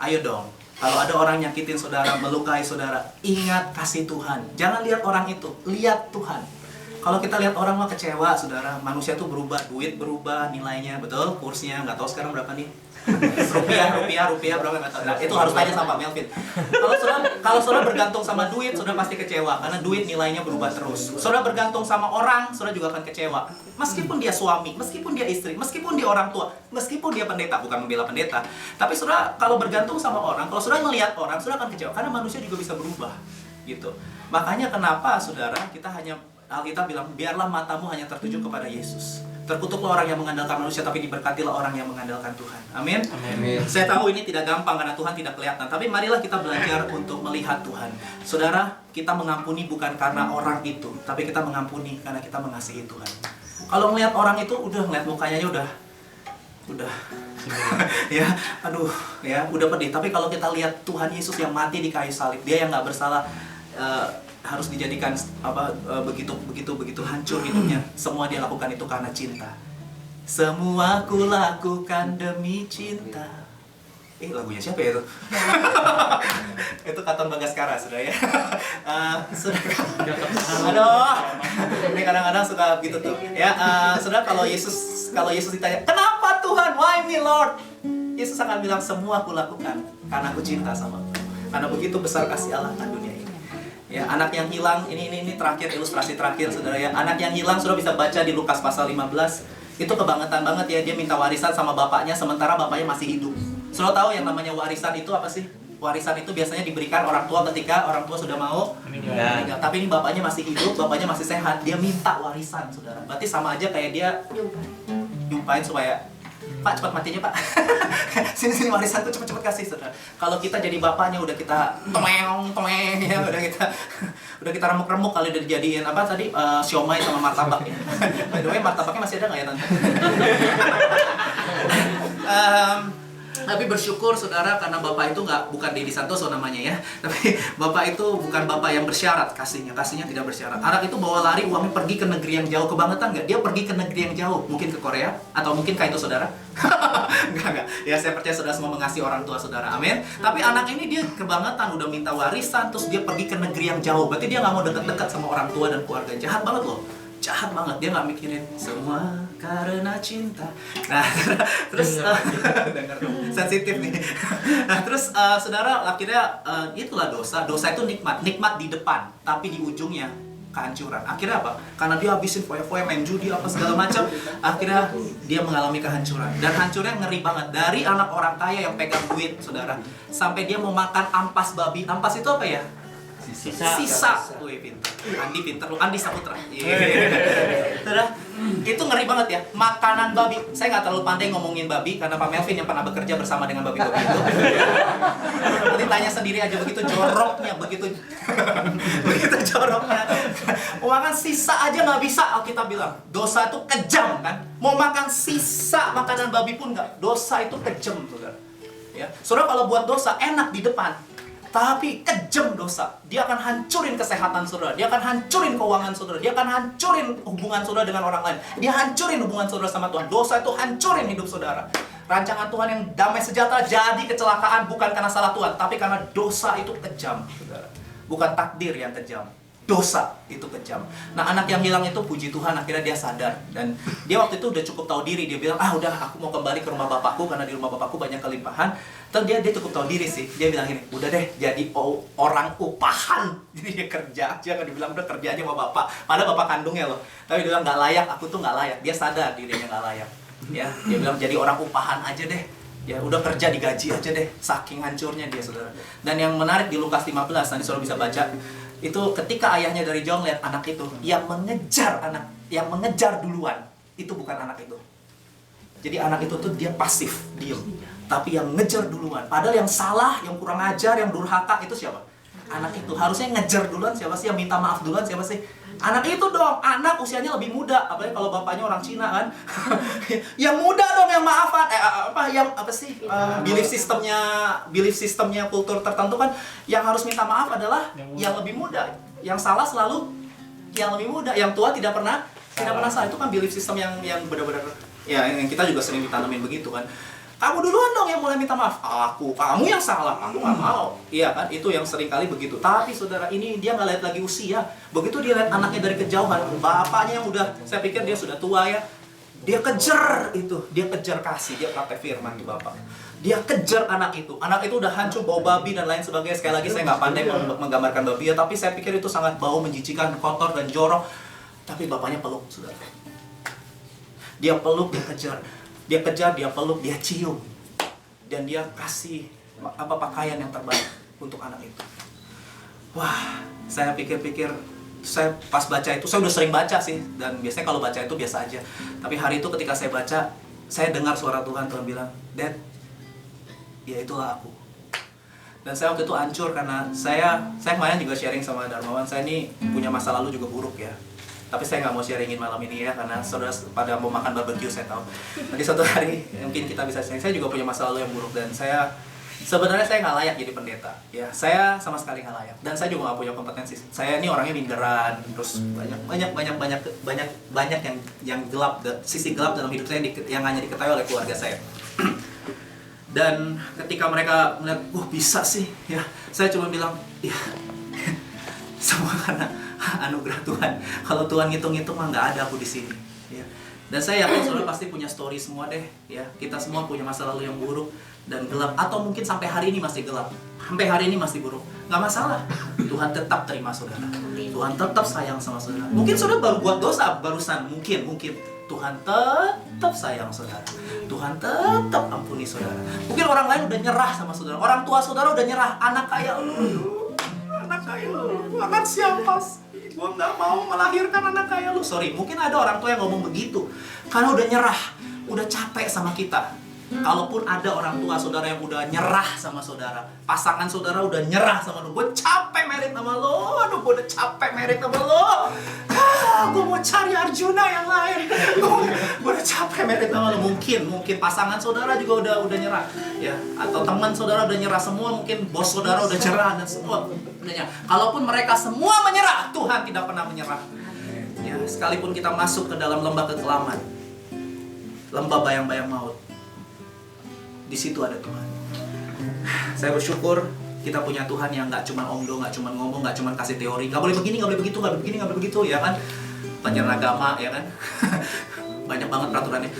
ayo dong. Kalau ada orang nyakitin saudara, melukai saudara, ingat kasih Tuhan. Jangan lihat orang itu, lihat Tuhan. Kalau kita lihat orang mah kecewa, saudara. Manusia tuh berubah, duit berubah, nilainya, betul? Kursnya, nggak tahu sekarang berapa nih? rupiah berapa, nggak tahu. Nah, itu harus tanya sama Pak Melvin. Kalau saudara bergantung sama duit, saudara pasti kecewa. Karena duit nilainya berubah terus. Saudara bergantung sama orang, saudara juga akan kecewa. Meskipun dia suami, meskipun dia istri, meskipun dia orang tua, meskipun dia pendeta, bukan membela pendeta. Tapi saudara, kalau bergantung sama orang, kalau saudara melihat orang, saudara akan kecewa. Karena manusia juga bisa berubah. Gitu. Makanya kenapa, saudara, kita hanya... Alkitab bilang, biarlah matamu hanya tertuju kepada Yesus. Terkutuklah orang yang mengandalkan manusia, tapi diberkatilah orang yang mengandalkan Tuhan. Amin. Saya tahu ini tidak gampang karena Tuhan tidak kelihatan, tapi marilah kita belajar untuk melihat Tuhan. Saudara, kita mengampuni bukan karena orang itu, tapi kita mengampuni karena kita mengasihi Tuhan. Kalau melihat orang itu, udah ngeliat mukanya udah ya, aduh, ya, udah pedih. Tapi kalau kita lihat Tuhan Yesus yang mati di kayu salib, dia yang nggak bersalah, harus dijadikan begitu hancur hidupnya. Semua dia lakukan itu karena cinta. Semua ku lakukan demi cinta. Lagunya siapa ya itu? Itu Katon Bagaskara, sudah ya. Sudah. Aduh, ini kadang-kadang suka gitu tuh. Ya, sudah kalau Yesus ditanya, kenapa Tuhan? Why me Lord? Yesus akan bilang, semua aku lakukan karena aku cinta sama kamu. Karena begitu besar kasih Allah akan dunia ini. Ya, anak yang hilang, ini terakhir, ilustrasi terakhir saudara ya. Anak yang hilang sudah bisa baca di Lukas pasal 15. Itu kebangetan banget ya, dia minta warisan sama bapaknya sementara bapaknya masih hidup. Saudara tahu yang namanya warisan itu apa sih? Warisan itu biasanya diberikan orang tua ketika orang tua sudah mau meninggal. Tapi ini bapaknya masih hidup, bapaknya masih sehat, dia minta warisan, saudara. Berarti sama aja kayak dia nyumpain supaya, Pak cepat matinya Pak. Sini warisanku cepet-cepet kasih, saudara. Kalau kita jadi bapaknya udah kita tomeng ya, udah kita remuk-remuk kali udah dijadiin apa tadi siomay sama martabak ya. By the way martabaknya masih ada nggak ya tante? Tapi bersyukur saudara karena bapak itu bukan Dedi Santoso namanya ya, tapi bapak itu bukan bapak yang bersyarat kasihnya tidak bersyarat. Anak itu bawa lari uangnya pergi ke negeri yang jauh, kebangetan nggak? Dia pergi ke negeri yang jauh, mungkin ke Korea atau mungkin kayak itu saudara? Enggak. Ya saya percaya saudara semua mengasihi orang tua saudara, amin. Tapi anak ini dia kebangetan udah minta warisan terus dia pergi ke negeri yang jauh, berarti dia nggak mau dekat-dekat sama orang tua dan keluarga. Jahat banget loh. Jahat banget, dia nggak mikirin semua karena cinta. Nah, terus dengar dong, sensitif nih. Nah, terus saudara akhirnya itulah dosa. Dosa itu nikmat di depan, tapi di ujungnya kehancuran. Akhirnya apa? Karena dia habisin foya-foya, main judi apa segala macam, akhirnya dia mengalami kehancuran. Dan hancurnya ngeri banget. Dari anak orang kaya yang pegang duit, saudara, sampai dia mau makan ampas babi. Ampas itu apa ya? Sisa. Wih, pintar. Andi pintar lu. Andi Saputra. Saudara, itu ngeri banget ya. Makanan babi. Saya nggak terlalu pandai ngomongin babi karena Pak Melvin yang pernah bekerja bersama dengan babi-babi itu. Nanti tanya sendiri aja, begitu joroknya, begitu joroknya. Mau makan sisa aja nggak bisa, Alkitab bilang. Dosa itu kejam kan. Mau makan sisa makanan babi pun nggak. Dosa itu kejam, saudara. Ya, saudara kalau buat dosa enak di depan. Tapi kejam dosa, dia akan hancurin kesehatan saudara, dia akan hancurin keuangan saudara, dia akan hancurin hubungan saudara dengan orang lain, dia hancurin hubungan saudara sama Tuhan. Dosa itu hancurin hidup saudara. Rancangan Tuhan yang damai sejahtera jadi kecelakaan bukan karena salah Tuhan, tapi karena dosa itu kejam, saudara. Bukan takdir yang kejam, dosa itu kejam. Nah, anak yang hilang itu puji Tuhan akhirnya dia sadar dan dia waktu itu udah cukup tahu diri. Dia bilang, udah aku mau kembali ke rumah bapakku karena di rumah bapakku banyak kelimpahan. Terus dia cukup tahu diri sih. Dia bilang gini, udah deh jadi orang upahan. Jadi dia kerja aja, kan dibilang udah kerja aja sama bapak. Padahal bapak kandungnya loh. Tapi dia bilang nggak layak, aku tuh nggak layak. Dia sadar dirinya nggak layak. Ya, dia bilang jadi orang upahan aja deh. Ya udah kerja digaji aja deh. Saking hancurnya dia, saudara. Dan yang menarik di Lukas 15, nanti saudara bisa baca. Itu ketika ayahnya dari jauh lihat anak itu, yang mengejar duluan, itu bukan anak itu. Jadi anak itu tuh dia pasif, diem. Tapi yang ngejar duluan, padahal yang salah, yang kurang ajar, yang durhaka itu siapa? Anak itu. Harusnya ngejar duluan siapa sih? Yang minta maaf duluan siapa sih? Anak itu dong. Anak usianya lebih muda, apalagi kalau bapaknya orang Cina kan. Yang muda dong yang maafan. Belief sistemnya kultur tertentu kan yang harus minta maaf adalah yang lebih muda. Yang salah selalu yang lebih muda. Yang tua tidak pernah salah. Itu kan belief system yang benar-benar ya yang kita juga sering ditanamin begitu kan. Kamu duluan dong yang mulai minta maaf. Kamu yang salah, aku nggak mau. Iya kan, itu yang sering kali begitu. Tapi saudara, ini dia nggak lihat lagi usia. Begitu dia lihat anaknya dari kejauhan, bapaknya yang udah, saya pikir dia sudah tua ya. Dia kejar itu, dia kejar kasih, dia praktek firman tuh bapak. Dia kejar anak itu udah hancur, bau babi dan lain sebagainya. Sekali lagi saya nggak pandai menggambarkan babi ya, tapi saya pikir itu sangat bau, menjijikan, kotor dan jorok. Tapi bapaknya peluk, saudara. Dia peluk, dia kejar. Dia kejar, dia peluk, dia cium. Dan dia kasih pakaian yang terbaik untuk anak itu. Wah, saya pikir-pikir, saya pas baca itu, saya udah sering baca sih. Dan biasanya kalau baca itu biasa aja. Tapi hari itu ketika saya baca, saya dengar suara Tuhan bilang, Dad, ya itulah aku. Dan saya waktu itu hancur karena saya kemarin juga sharing sama Darmawan, saya ini punya masa lalu juga buruk ya. Tapi saya nggak mau sharingin malam ini ya, karena saudara pada mau makan barbecue saya tahu. Nanti suatu hari mungkin kita bisa sharing. Saya juga punya masa lalu yang buruk dan sebenarnya saya nggak layak jadi pendeta. Ya, saya sama sekali nggak layak. Dan saya juga nggak punya kompetensi. Saya ini orangnya minderan, terus banyak yang gelap, sisi gelap dalam hidup saya yang hanya diketahui oleh keluarga saya. Dan ketika mereka melihat, wah bisa sih, ya, saya cuma bilang, ya, semua karena anugerah Tuhan. Kalau Tuhan ngitung-ngitung mah nggak ada aku di sini. Ya. Dan saya yakin saudara pasti punya story semua deh, ya. Kita semua punya masa lalu yang buruk dan gelap, atau mungkin sampai hari ini masih gelap, sampai hari ini masih buruk. Nggak masalah. Tuhan tetap terima saudara. Tuhan tetap sayang sama saudara. Mungkin saudara baru buat dosa barusan, mungkin. Tuhan tetap sayang saudara. Tuhan tetap ampuni saudara. Mungkin orang lain udah nyerah sama saudara. Orang tua saudara udah nyerah. Anak kaya lu, anak kaya lu, akan siapa sih? Gua nggak mau melahirkan anak kaya lu. Sorry, mungkin ada orang tua yang ngomong begitu karena udah nyerah, udah capek sama kita. Kalaupun ada orang tua saudara yang udah nyerah sama saudara, pasangan saudara udah nyerah sama lu, gue capek merit sama lo, aduh gue udah capek merit sama lo, gue mau cari Arjuna yang lain, gue udah capek merit sama lo. Mungkin pasangan saudara juga udah nyerah, ya, atau teman saudara udah nyerah semua, mungkin bos saudara udah nyerah dan semua udah nyerah. Kalaupun mereka semua menyerah, Tuhan tidak pernah menyerah. Ya, sekalipun kita masuk ke dalam lembah kekelaman, lembah bayang-bayang maut, di situ ada Tuhan. Saya bersyukur kita punya Tuhan yang nggak cuma omdo, nggak cuma ngomong, nggak cuma kasih teori, nggak boleh begini, nggak boleh begitu, nggak boleh begini, nggak boleh begitu, ya kan? Pelajaran agama, ya kan? Banyak banget peraturannya.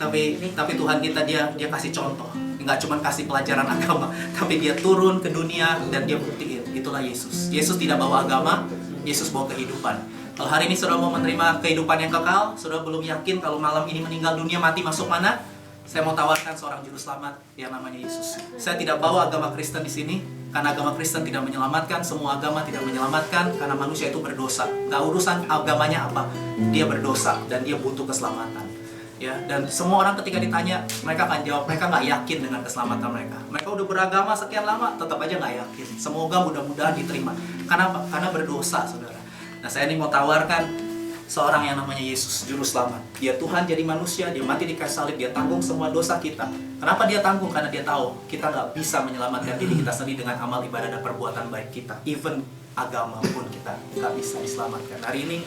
tapi Tuhan kita dia kasih contoh, nggak cuma kasih pelajaran agama, tapi dia turun ke dunia dan dia buktiin. Itulah Yesus. Yesus tidak bawa agama, Yesus bawa kehidupan. Kalau hari ini saudara mau menerima kehidupan yang kekal, saudara belum yakin kalau malam ini meninggal dunia, mati masuk mana? Saya mau tawarkan seorang juru selamat yang namanya Yesus. Saya tidak bawa agama Kristen di sini karena agama Kristen tidak menyelamatkan. Semua agama tidak menyelamatkan karena manusia itu berdosa. Gak urusan agamanya apa, dia berdosa dan dia butuh keselamatan. Ya, dan semua orang ketika ditanya, mereka akan jawab mereka nggak yakin dengan keselamatan mereka. Mereka udah beragama sekian lama, tetap aja nggak yakin. Semoga mudah-mudahan diterima. Karena apa? Karena berdosa, saudara. Nah, saya ini mau tawarkan seorang yang namanya Yesus, juru selamat. Dia Tuhan jadi manusia, dia mati di kayu salib, dia tanggung semua dosa kita. Kenapa dia tanggung? Karena dia tahu kita nggak bisa menyelamatkan diri kita sendiri dengan amal ibadah dan perbuatan baik kita. Even agama pun kita nggak bisa diselamatkan. Hari ini,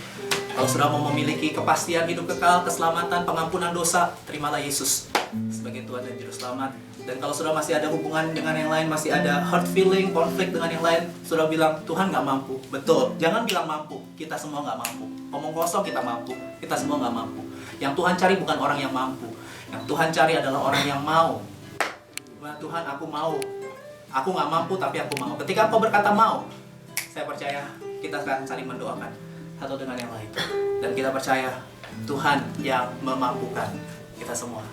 kalau sudah mau memiliki kepastian hidup kekal, keselamatan, pengampunan dosa, terimalah Yesus sebagai Tuhan dan juru selamat. Dan kalau sudah masih ada hubungan dengan yang lain, masih ada hurt feeling, konflik dengan yang lain, sudah bilang, Tuhan nggak mampu. Betul, jangan bilang mampu, kita semua nggak mampu. Omong kosong kita mampu, kita semua nggak mampu. Yang Tuhan cari bukan orang yang mampu. Yang Tuhan cari adalah orang yang mau. Nah, Tuhan, aku mau. Aku nggak mampu, tapi aku mau. Ketika Engkau berkata mau, saya percaya kita akan saling mendoakan satu dengan yang lain. Dan kita percaya Tuhan yang memampukan kita semua.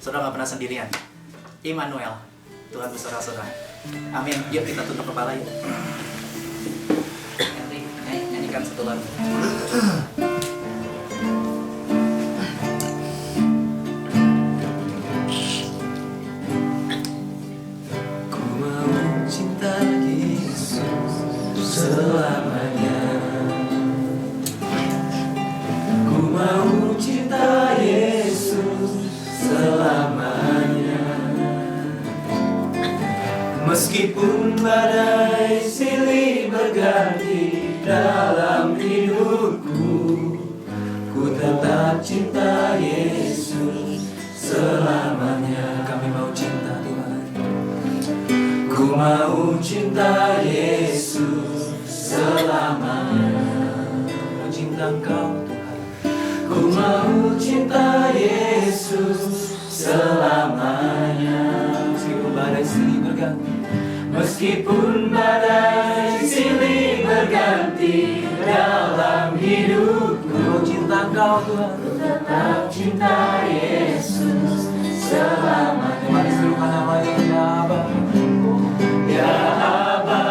Saudara nggak pernah sendirian. Immanuel, Tuhan bersama-sama. Amin. Yuk kita tutup kepala yuk. Nyanyikan satu lagu.
Ku mau cinta Yesus selamanya. Ku mau cinta Yesus selamanya. Meskipun badai silih berganti dalam hidupku, ku tetap cinta Yesus selamanya. Kami mau cinta Tuhan. Ku mau cinta Yesus selamanya. Mau cinta Engkau Tuhan. Ku mau cinta Yesus selamanya. Meskipun badai silih berganti, meskipun badai silih berganti dalam hidupku, ku cinta Engkau Tuhan. Ku tetap cinta Yesus selamanya. Mari serukan namanya, ya Aba, ya Aba,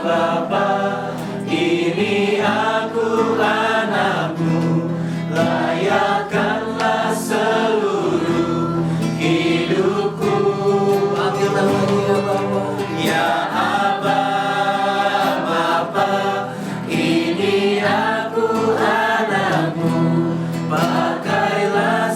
Bapa, ini aku anakmu, layakkanlah seluruh hidupku. Panggil namanya, ya Bapa, ya Aba, Bapa, ini aku anakmu, pakailah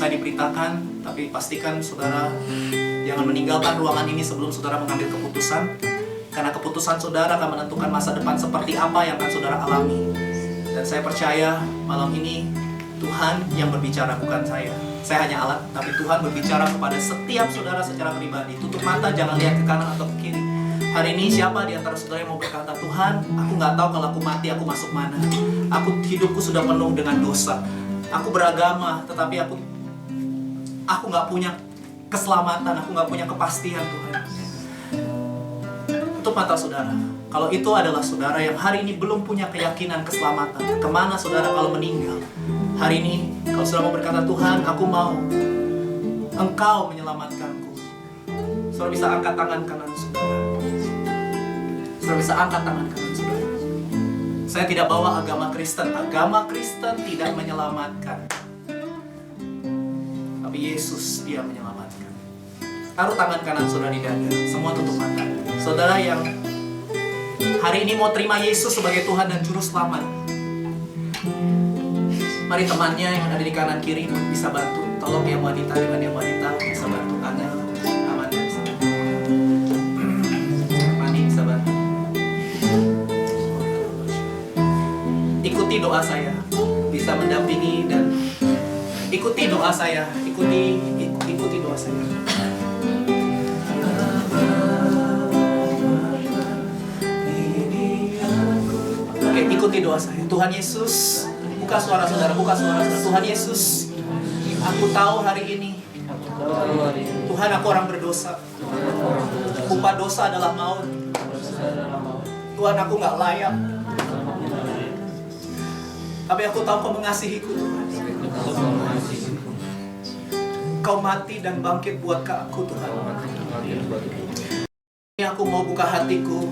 selesai diberitakan, tapi pastikan saudara jangan meninggalkan ruangan ini sebelum saudara mengambil keputusan. Karena keputusan saudara akan menentukan masa depan seperti apa yang akan saudara alami. Dan saya percaya malam ini Tuhan yang berbicara, bukan saya. Saya hanya alat, tapi Tuhan berbicara kepada setiap saudara secara pribadi. Tutup mata, jangan lihat ke kanan atau ke kiri. Hari ini siapa di antara saudara yang mau berkata, Tuhan, aku nggak tahu kalau aku mati, aku masuk mana. Hidupku sudah penuh dengan dosa. Aku beragama, tetapi aku nggak punya keselamatan, aku nggak punya kepastian, Tuhan. Tutup mata saudara. Kalau itu adalah saudara yang hari ini belum punya keyakinan keselamatan, kemana saudara kalau meninggal? Hari ini, kalau saudara mau berkata, Tuhan, aku mau Engkau menyelamatkanku. Saudara bisa angkat tangan kanan saudara. Saudara bisa angkat tangan kanan saudara. Saya tidak bawa agama Kristen. Agama Kristen tidak menyelamatkan. Tapi Yesus, Dia menyelamatkan. Taruh tangan kanan saudara di dada. Semua tutup mata. Saudara yang hari ini mau terima Yesus sebagai Tuhan dan Juru Selamat, mari temannya yang ada di kanan kiri bisa bantu. Tolong yang wanita dengan yang wanita bisa bantu. Angel, Amanda bisa bantu. Mani bisa bantu. Ikuti doa saya, bisa mendampingi dan ikuti doa saya, ikuti doa saya. Oke, ikuti doa saya. Tuhan Yesus, buka suara saudara, buka suara saudara. Tuhan Yesus, aku tahu hari ini, Tuhan, aku orang berdosa. Upah dosa adalah maut. Tuhan, aku nggak layak. Tapi aku tahu Kau mengasihiku, Tuhan. Kau mati dan bangkit buat aku, Tuhan. Ini aku mau buka hatiku,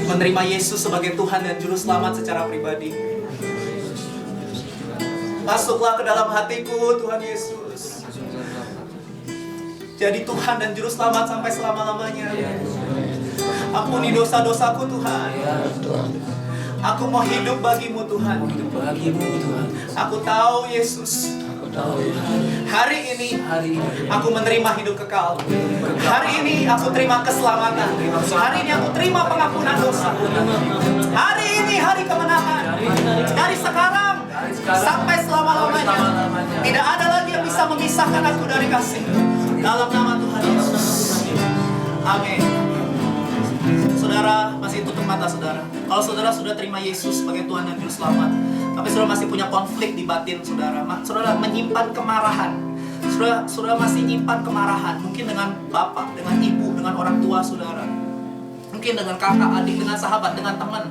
menerima Yesus sebagai Tuhan dan Juru Selamat secara pribadi. Masuklah ke dalam hatiku, Tuhan Yesus. Jadi Tuhan dan Juru Selamat sampai selama-lamanya. Ampuni dosa-dosaku, Tuhan. Aku mau hidup bagimu, Tuhan. Aku tahu, Yesus, hari ini aku menerima hidup kekal. Hari ini aku terima keselamatan. Hari ini aku terima pengampunan dosa. Hari ini hari kemenangan. Dari sekarang sampai selama-lamanya, tidak ada lagi yang bisa memisahkan aku dari kasih. Dalam nama Tuhan Yesus. Amin. Saudara masih tutup mata saudara. Kalau saudara sudah terima Yesus sebagai Tuhan dan Juru Selamat, tapi saudara masih punya konflik di batin saudara, saudara menyimpan kemarahan, saudara masih nyimpan kemarahan, mungkin dengan bapak, dengan ibu, dengan orang tua saudara, mungkin dengan kakak, adik, dengan sahabat, dengan teman.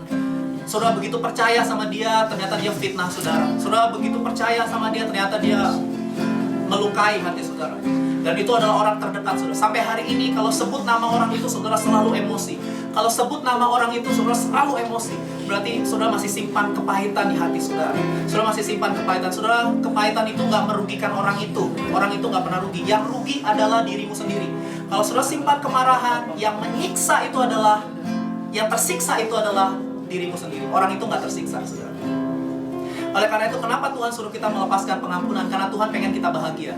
Saudara begitu percaya sama dia, ternyata dia fitnah saudara. Saudara begitu percaya sama dia, ternyata dia melukai hati saudara. Dan itu adalah orang terdekat saudara. Sampai hari ini kalau sebut nama orang itu, saudara selalu emosi. Kalau sebut nama orang itu, saudara selalu emosi. Berarti saudara masih simpan kepahitan di hati saudara. Saudara masih simpan kepahitan. Saudara, kepahitan itu gak merugikan orang itu. Orang itu gak pernah rugi. Yang rugi adalah dirimu sendiri. Kalau saudara simpan kemarahan, yang menyiksa itu adalah, yang tersiksa itu adalah dirimu sendiri. Orang itu gak tersiksa saudara. Oleh karena itu, kenapa Tuhan suruh kita melepaskan pengampunan? Karena Tuhan pengen kita bahagia.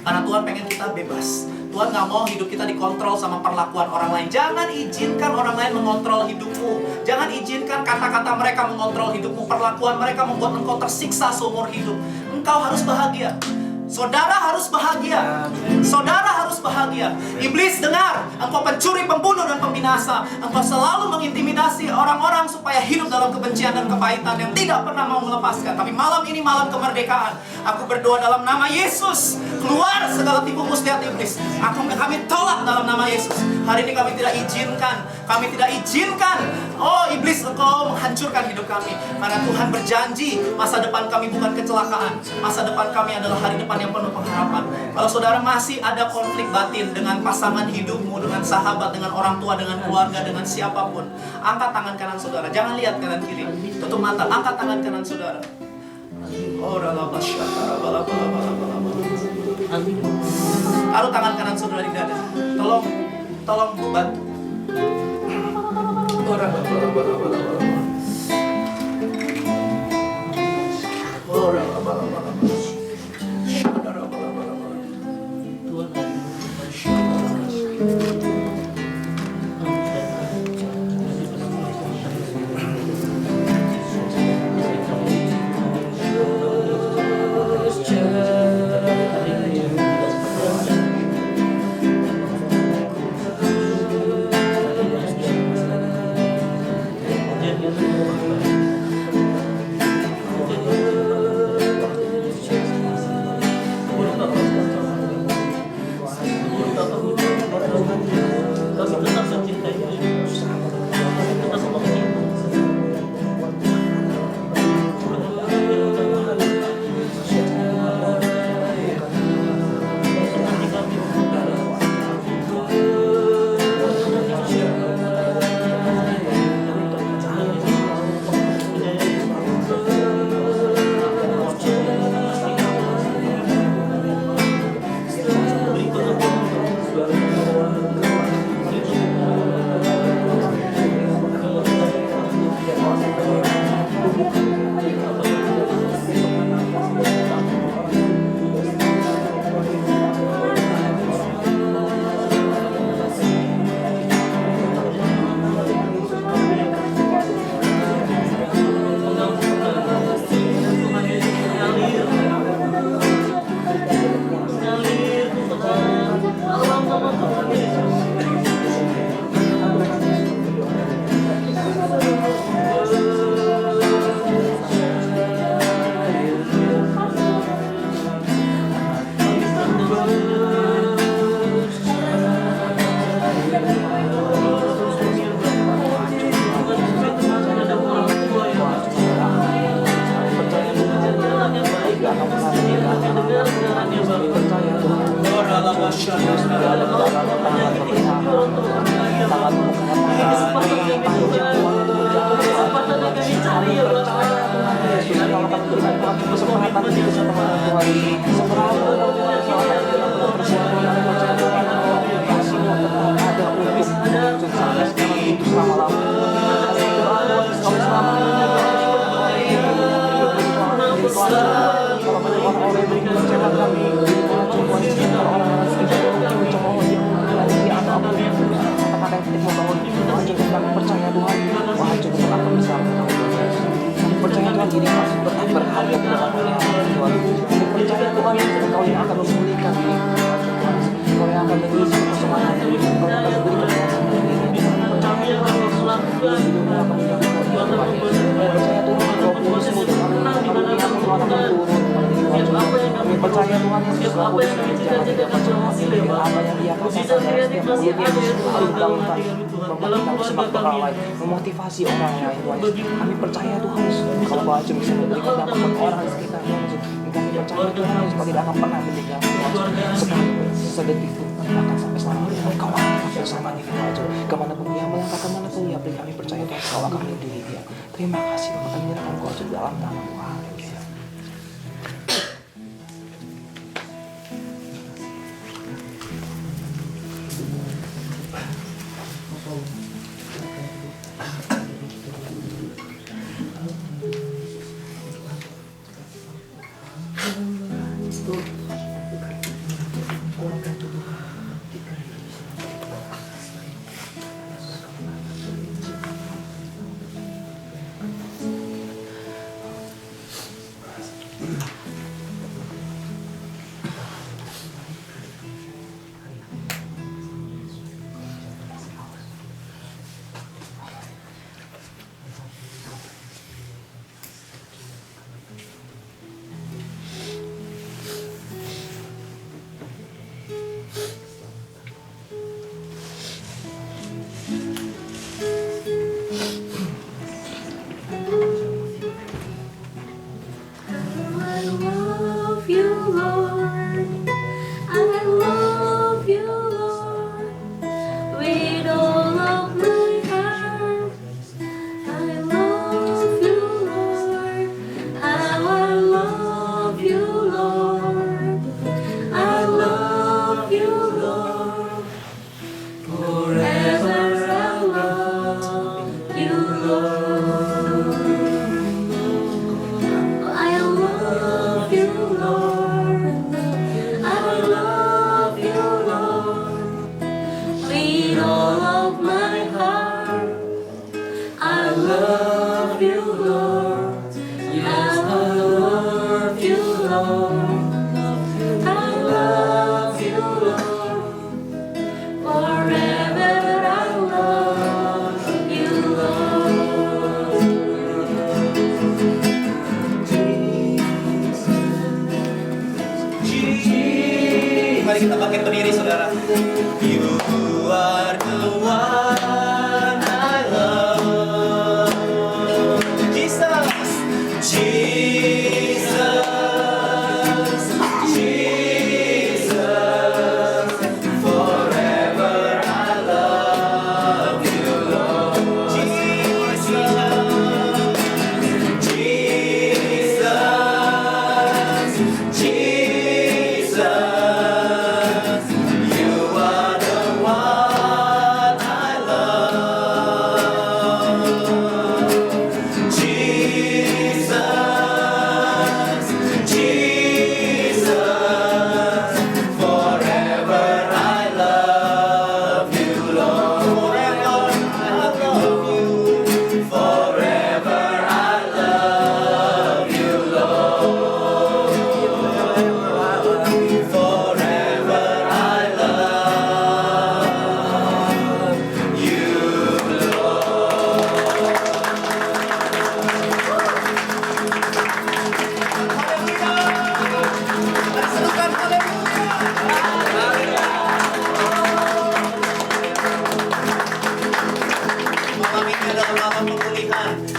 Karena Tuhan pengen kita bebas. Tuhan gak mau hidup kita dikontrol sama perlakuan orang lain. Jangan izinkan orang lain mengontrol hidupmu. Jangan izinkan kata-kata mereka mengontrol hidupmu. Perlakuan mereka membuat engkau tersiksa seumur hidup. Engkau harus bahagia. Saudara harus bahagia. Saudara harus bahagia. Iblis, dengar, engkau pencuri, pembunuh, dan pembinasa. Engkau selalu mengintimidasi orang-orang supaya hidup dalam kebencian dan kepahitan yang tidak pernah mau melepaskan. Tapi malam ini malam kemerdekaan. Aku berdoa dalam nama Yesus, keluar segala tipu muslihat iblis. Kami tolak dalam nama Yesus. Hari ini kami tidak izinkan. Kami tidak izinkan, oh iblis, engkau menghancurkan hidup kami. Karena Tuhan berjanji masa depan kami bukan kecelakaan. Masa depan kami adalah hari depan yang penuh pengharapan. Kalau saudara masih ada konflik batin dengan pasangan hidupmu, dengan sahabat, dengan orang tua, dengan keluarga, dengan siapapun, angkat tangan kanan saudara. Jangan lihat kanan kiri. Tutup mata, angkat tangan kanan saudara. Taruh tangan kanan saudara di dada. Tolong bantu.
Percaya Tuhan diri kami berharga di dalam dunia Tuhan. Kami percaya Tuhan Engkau yang akan memulihkan diri Tuhan. Engkau yang akan mengisi persoalan diri. Engkau yang akan memberi kepuasan diri. Kami percaya Tuhan Yesus hidupmu akan menjadi Tuhan. Kami percaya Tuhan Engkau pulihmu dan akan Tuhan akan turun. Kami percaya Tuhan Yesus Engkau jangan tidak percaya dengan apa yang Dia katakan dalam setiap mulutnya selalu melakukan memberikan semangat orang lain, memotivasi orang lain Tuhan Yesus. Kami percaya Tuhan Yesus kalau Bapak cuma bisa memberikan dampak bagi orang di sekitar Tuhan Yesus. Kami percaya Tuhan Yesus kau tidak akan pernah meninggal Tuhan Yesus. Sekalipun sedetik pun akan sampai selamanya Engkau akan bersama diri Tuhan Yesus. Kemanapun Dia melangkah, kemanapun Dia pergi, kami percaya Tuhan Kau akan melindungi Dia. Terima kasih Bapak, kami menyerahkan Kau Yesus dalam nama Tuhan.
Mari kita bangkit berdiri saudara. You are the one I love. Jesus, Jesus, Jesus. Forever I love you, Lord. Jesus, Jesus, Jesus.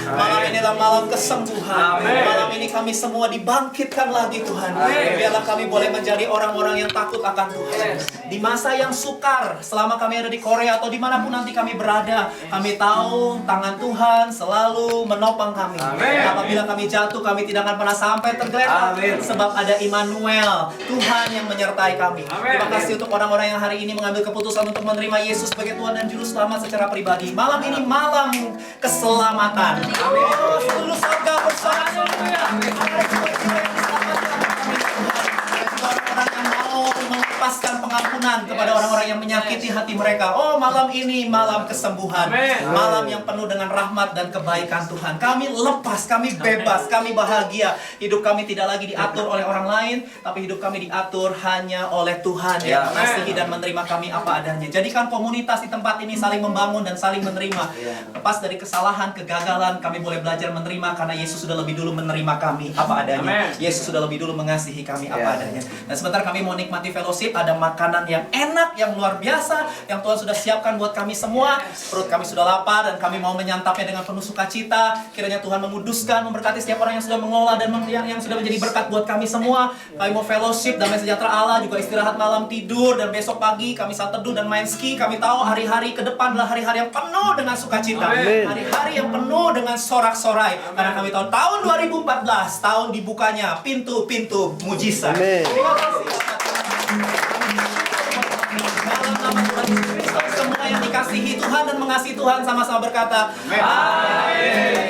Malam ini adalah malam kesembuhan. Malam ini kami semua dibangkitkan lagi Tuhan. Biarlah kami boleh menjadi orang-orang yang takut akan Tuhan. Di masa yang sukar, selama kami ada di Korea atau dimanapun nanti kami berada, kami tahu tangan Tuhan selalu menopang kami. Apabila kami jatuh, kami tidak akan pernah sampai tergeletak. Sebab ada Immanuel, Tuhan yang menyertai kami. Terima kasih untuk orang-orang yang hari ini mengambil keputusan untuk menerima Yesus sebagai Tuhan dan Juru Selamat secara pribadi. Malam ini malam keselamatan. Seluruh surga bersama. Orang yang mau melepaskan pengampunan kepada orang-orang yang menyakiti hati mereka. Oh, malam ini malam kesembuhan. Malam yang penuh dengan rahmat dan kebaikan Tuhan. Kami lepas, kami bebas, kami bahagia. Hidup kami tidak lagi diatur oleh orang lain, tapi hidup kami diatur hanya oleh Tuhan yang mengasihi dan menerima kami apa adanya. Jadikan komunitas di tempat ini saling membangun dan saling menerima. Lepas dari kesalahan, kegagalan, kami boleh belajar menerima karena Yesus sudah lebih dulu menerima kami apa adanya. Yesus sudah lebih dulu mengasihi kami apa adanya. Dan sebentar kami mau nikmati fellowship, ada makanan yang enak, yang luar biasa, yang Tuhan sudah siapkan buat kami semua. Perut kami sudah lapar dan kami mau menyantapnya dengan penuh sukacita. Kiranya Tuhan menguduskan, memberkati setiap orang yang sudah mengolah dan yang sudah menjadi berkat buat kami semua. Kami mau fellowship, damai sejahtera Allah, juga istirahat malam, tidur, dan besok pagi kami saat teduh dan main ski. Kami tahu hari-hari ke depan adalah hari-hari yang penuh dengan sukacita. Hari-hari yang penuh dengan sorak-sorai. Karena kami tahu tahun 2014, tahun dibukanya pintu-pintu mujizat. Terima kasih. Dalam nama Tuhan Yesus Kristus, semua yang dikasihi Tuhan dan mengasihi Tuhan sama-sama berkata, Amin.